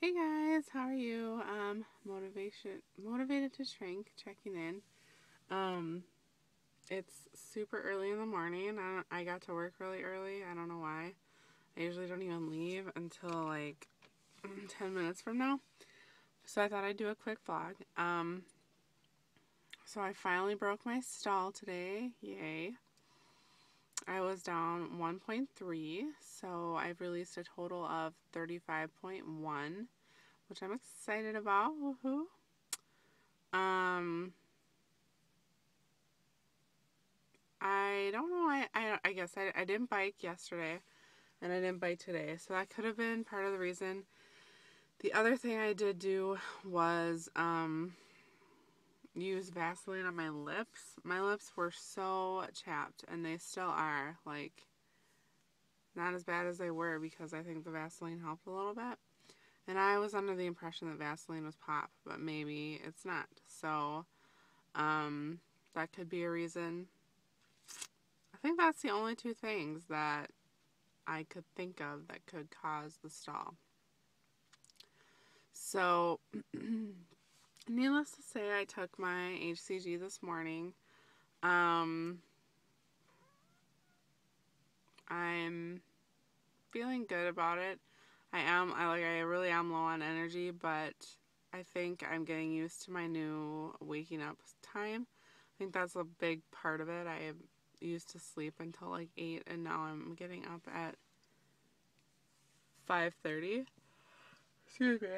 Hey guys, how are you? Motivated to shrink, checking in. Um, it's super early in the morning. I got to work really early. I don't know why. I usually don't even leave until like 10 minutes from now. So I thought I'd do a quick vlog. So I finally broke my stall today. Yay. I was down 1.3, so I've released a total of 35.1, which I'm excited about. Woohoo. Um, I don't know. I guess I didn't bike yesterday and I didn't bike today. So that could have been part of the reason. The other thing I did do was use Vaseline on my lips. My lips were so chapped and they still are. Like, not as bad as they were because I think the Vaseline helped a little bit. And I was under the impression that Vaseline was pop, but maybe it's not. So, that could be a reason. I think that's the only two things that I could think of that could cause the stall. So, needless to say, I took my HCG this morning. I'm feeling good about it. I really am low on energy, but I think I'm getting used to my new waking up time. I think that's a big part of it. I used to sleep until like 8 and now I'm getting up at 5:30. Excuse me.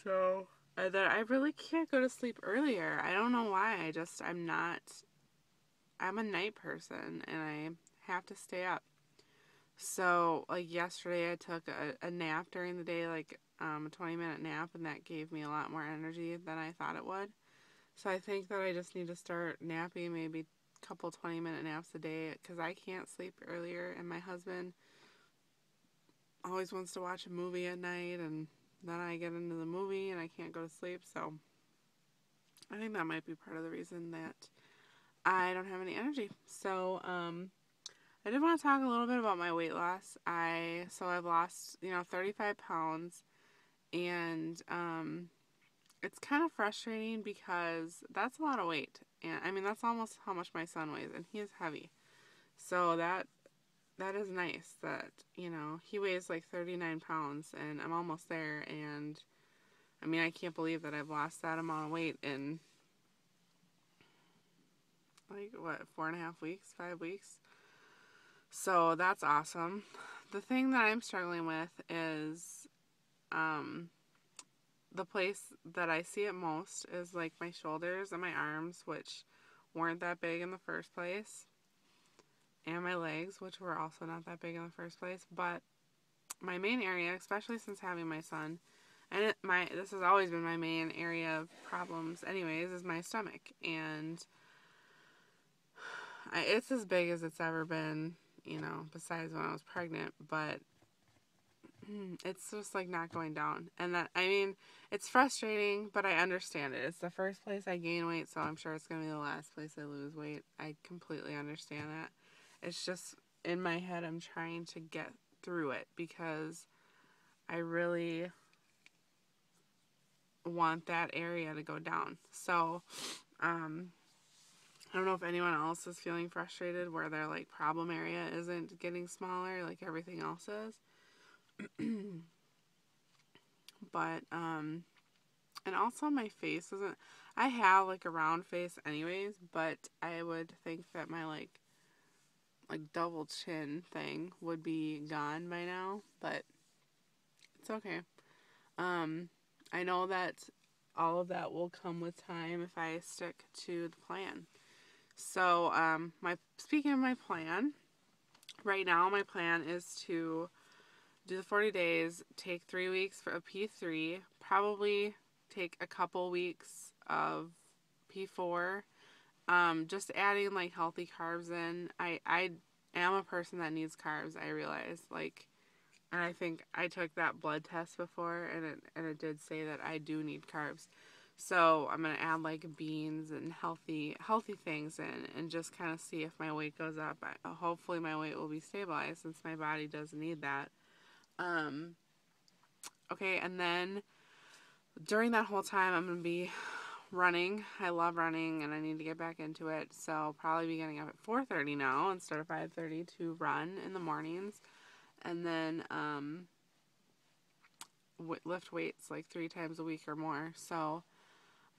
So, that I really can't go to sleep earlier. I don't know why. I'm a night person and I have to stay up. So, like yesterday, I took a nap during the day, like a 20-minute nap, and that gave me a lot more energy than I thought it would. So, I think that I just need to start napping maybe a couple 20-minute naps a day because I can't sleep earlier, and my husband always wants to watch a movie at night, and then I get into the movie and I can't go to sleep. So, I think that might be part of the reason that I don't have any energy. So, I did want to talk a little bit about my weight loss. I've lost, 35 pounds, and it's kind of frustrating because that's a lot of weight. And I mean, that's almost how much my son weighs, and he is heavy. So that is nice that, he weighs like 39 pounds, and I'm almost there, and I mean, I can't believe that I've lost that amount of weight in like, what, 4.5 weeks, 5 weeks? So that's awesome. The thing that I'm struggling with is the place that I see it most is like my shoulders and my arms, which weren't that big in the first place, and my legs, which were also not that big in the first place. But my main area, especially since having my son, and this has always been my main area of problems anyways, is my stomach. And it's as big as it's ever been, besides when I was pregnant, but it's just like not going down. And that, I mean, it's frustrating, but I understand it. It's the first place I gain weight, so I'm sure it's going to be the last place I lose weight. I completely understand that. It's just in my head, I'm trying to get through it because I really want that area to go down. So, I don't know if anyone else is feeling frustrated where their like problem area isn't getting smaller like everything else is. But and also my face isn't, I have like a round face anyways, but I would think that my like double chin thing would be gone by now, but it's okay. Um I know that all of that will come with time if I stick to the plan. So, my speaking of my plan, right now my plan is to do the 40 days, take 3 weeks for a P3, probably take a couple weeks of P4, just adding like healthy carbs in. I am a person that needs carbs, I realize. Like, and I think I took that blood test before and it did say that I do need carbs. So I'm gonna add like beans and healthy things in and just kind of see if my weight goes up. Hopefully my weight will be stabilized since my body does need that. Um, Okay, and then during that whole time, I'm going to be running. I love running, and I need to get back into it. So I'll probably be getting up at 4:30 now instead of 5:30 to run in the mornings. And then lift weights like 3 times a week or more. So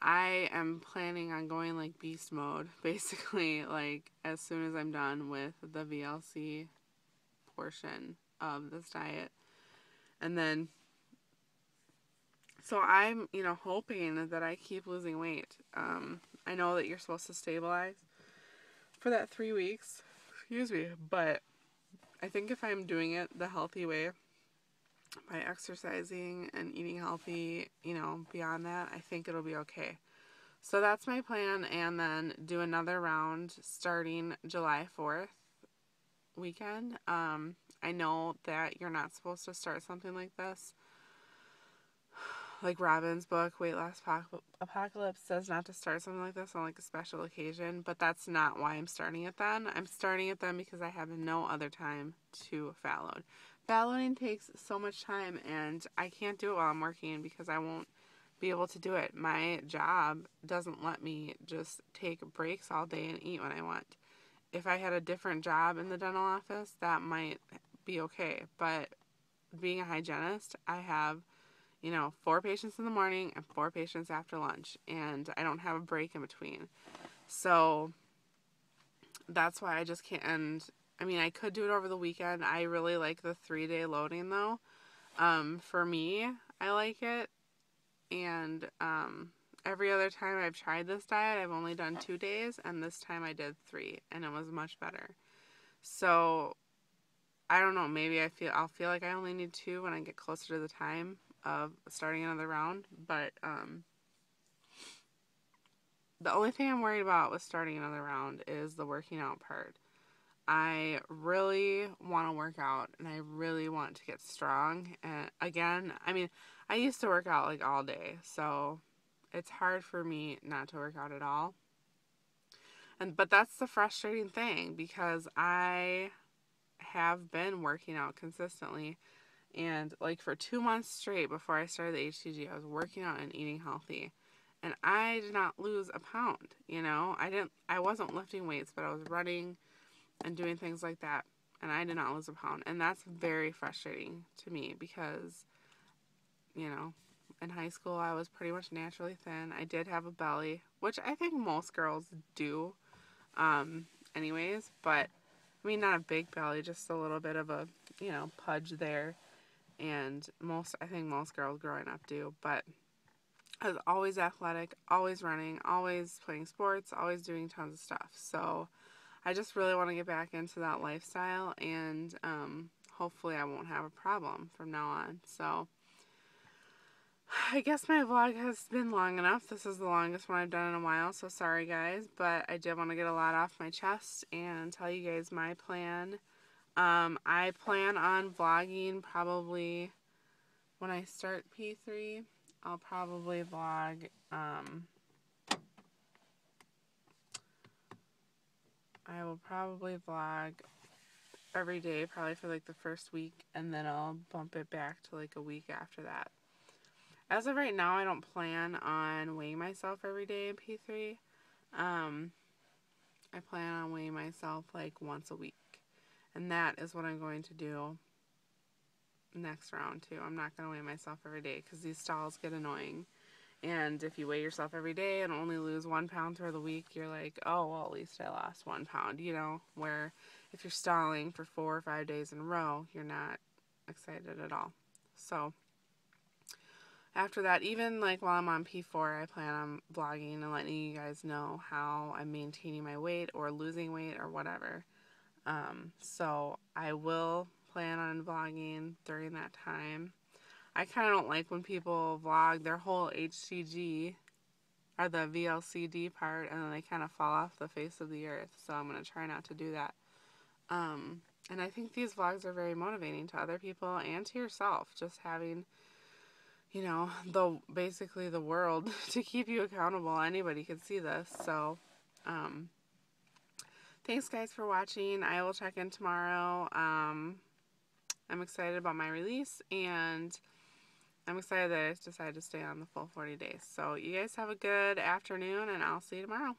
I am planning on going like beast mode, basically, like as soon as I'm done with the VLC portion of this diet. And then, so I'm, hoping that I keep losing weight. I know that you're supposed to stabilize for that 3 weeks, excuse me, but I think if I'm doing it the healthy way, by exercising and eating healthy, beyond that, I think it'll be okay. So that's my plan, and then do another round starting July 4th weekend. I know that you're not supposed to start something like this. Like Robin's book, Weight Loss Apocalypse, says not to start something like this on like a special occasion, but that's not why I'm starting it then. I'm starting it then because I have no other time to fat load. Fat loading takes so much time, and I can't do it while I'm working because I won't be able to do it. My job doesn't let me just take breaks all day and eat when I want. If I had a different job in the dental office, that might be okay, but being a hygienist, I have 4 patients in the morning and 4 patients after lunch, and I don't have a break in between. So that's why I just can't. And I mean, I could do it over the weekend. I really like the 3-day loading though. For me, I like it. And every other time I've tried this diet, I've only done 2 days, and this time I did 3, and it was much better. So I don't know. Maybe I'll feel like I only need 2 when I get closer to the time of starting another round, but the only thing I'm worried about with starting another round is the working out part. I really want to work out, and I really want to get strong. And again, I mean, I used to work out like all day, so it's hard for me not to work out at all. But that's the frustrating thing, because I have been working out consistently. And like for 2 months straight before I started the HCG, I was working out and eating healthy. And I did not lose a pound, I wasn't lifting weights, but I was running and doing things like that. And I did not lose a pound. And that's very frustrating to me because, in high school I was pretty much naturally thin. I did have a belly, which I think most girls do, anyways. But, I mean, not a big belly, just a little bit of a, pudge there. And I think most girls growing up do, but I was always athletic, always running, always playing sports, always doing tons of stuff. So I just really want to get back into that lifestyle, and hopefully I won't have a problem from now on. So I guess my vlog has been long enough. This is the longest one I've done in a while, so sorry guys, but I did want to get a lot off my chest and tell you guys my plan. I plan on vlogging probably when I start P3. I'll probably vlog, I will probably vlog every day, probably for like the first week, and then I'll bump it back to like a week after that. As of right now, I don't plan on weighing myself every day in P3. I plan on weighing myself like once a week. And that is what I'm going to do next round too. I'm not going to weigh myself every day because these stalls get annoying. And if you weigh yourself every day and only lose 1 pound through the week, you're like, oh, well, at least I lost 1 pound, where if you're stalling for 4 or 5 days in a row, you're not excited at all. So after that, even like while I'm on P4, I plan on vlogging and letting you guys know how I'm maintaining my weight or losing weight or whatever. So I will plan on vlogging during that time. I kind of don't like when people vlog their whole HCG or the VLCD part and then they kind of fall off the face of the earth. So I'm going to try not to do that. And I think these vlogs are very motivating to other people and to yourself. Just having, basically the world to keep you accountable. Anybody can see this. So, thanks guys for watching. I will check in tomorrow. I'm excited about my release, and I'm excited that I decided to stay on the full 40 days. So you guys have a good afternoon, and I'll see you tomorrow.